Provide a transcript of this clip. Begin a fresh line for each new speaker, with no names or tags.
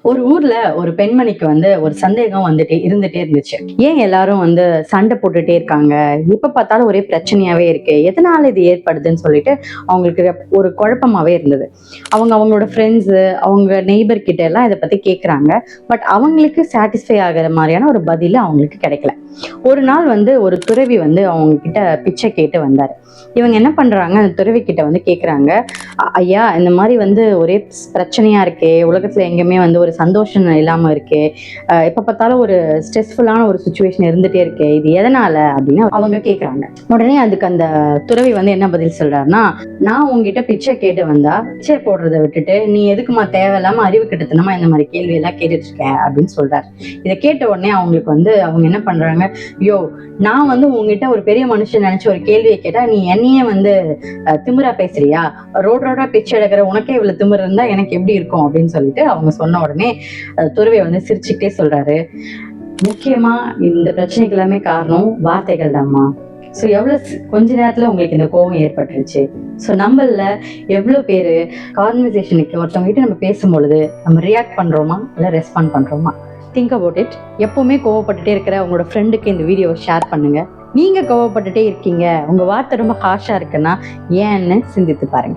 ஒரு ஊர்ல ஒரு பெண்மணிக்கு ஒரு சந்தேகம் இருந்துட்டே இருந்துச்சு. ஏன் எல்லாரும் சண்டை போட்டுட்டே இருக்காங்க, எப்ப பார்த்தாலும் ஒரே பிரச்சனையாவே இருக்கு, எதனால இது ஏற்படுதுன்னு சொல்லிட்டு அவங்களுக்கு ஒரு குழப்பமாவே இருந்தது. அவங்களோட ஃப்ரெண்ட்ஸ், அவங்க நெய்பர் கிட்ட எல்லாம் இதை பத்தி கேட்கறாங்க. பட் அவங்களுக்கு சாட்டிஸ்ஃபை ஆகிற மாதிரியான ஒரு பதில் அவங்களுக்கு கிடைக்கல. ஒரு நாள் ஒரு துறவி அவங்க கிட்ட பிச்சை கேட்டு வந்தாரு. இவங்க என்ன பண்றாங்க, அந்த துறவி கிட்ட கேக்குறாங்க, ஐயா இந்த மாதிரி ஒரே பிரச்சனையா இருக்கே, உலகத்துல எங்கேயுமே ஒரு சந்தோஷம் இல்லாம இருக்கே, எப்ப பார்த்தாலும் ஒரு ஸ்ட்ரெஸ்ஃபுல்லான ஒரு சுச்சுவேஷன் இருந்துட்டே இருக்கே, இது எதனால அப்படின்னு அவங்க கேக்குறாங்க. உடனே அதுக்கு அந்த துறவி என்ன பதில் சொல்றாருன்னா, நான் உங்ககிட்ட பிச்சை கேட்டு வந்தா பிச்சை போடுறதை விட்டுட்டு நீ எதுக்குமா தேவையில்லாம அறிவு கிட்டத்தனமா இந்த மாதிரி கேள்வி எல்லாம் கேட்டுட்டு இருக்கேன் அப்படின்னு சொல்றாரு. இதை கேட்ட உடனே அவங்களுக்கு அவங்க என்ன பண்றாங்க, ஐயோ நான் உங்ககிட்ட ஒரு பெரிய மனுஷன் நினைச்சு ஒரு கேள்வியை கேட்டா நீ என்னையே திமிரா பேசுறியா, ரோடா பிச்சை எடுக்கிற உனக்கே இவ்வளவு திமிரு இருந்தா எனக்கு எப்படி இருக்கும் அப்படின்னு சொல்லிட்டு அவங்க சொன்ன உடனே துறவி சிரிச்சுக்கிட்டே சொல்றாரு, முக்கியமா இந்த பிரச்சனைக்கு எல்லாமே காரணம் வார்த்தைகள் தான்மா. ஸோ எவ்வளவு கொஞ்ச நேரத்துல உங்களுக்கு இந்த கோபம் ஏற்பட்டுருச்சு. ஸோ நம்மள எவ்வளவு பேரு கான்வர்சேஷனுக்கு ஒருத்தவங்க கிட்ட நம்ம பேசும்பொழுது நம்ம ரியாக்ட் பண்றோமா இல்லை ரெஸ்பாண்ட் பண்றோமா? Think about it. எப்பவுமே கோவப்பட்டுட்டே இருக்கிற உங்களோட ஃப்ரெண்டுக்கு இந்த வீடியோவை ஷேர் பண்ணுங்க. நீங்க கோவப்பட்டுட்டே இருக்கீங்க, உங்க வார்த்தை ரொம்ப ஹார்ஷா இருக்குன்னா ஏன்னு சிந்தித்து பாருங்க.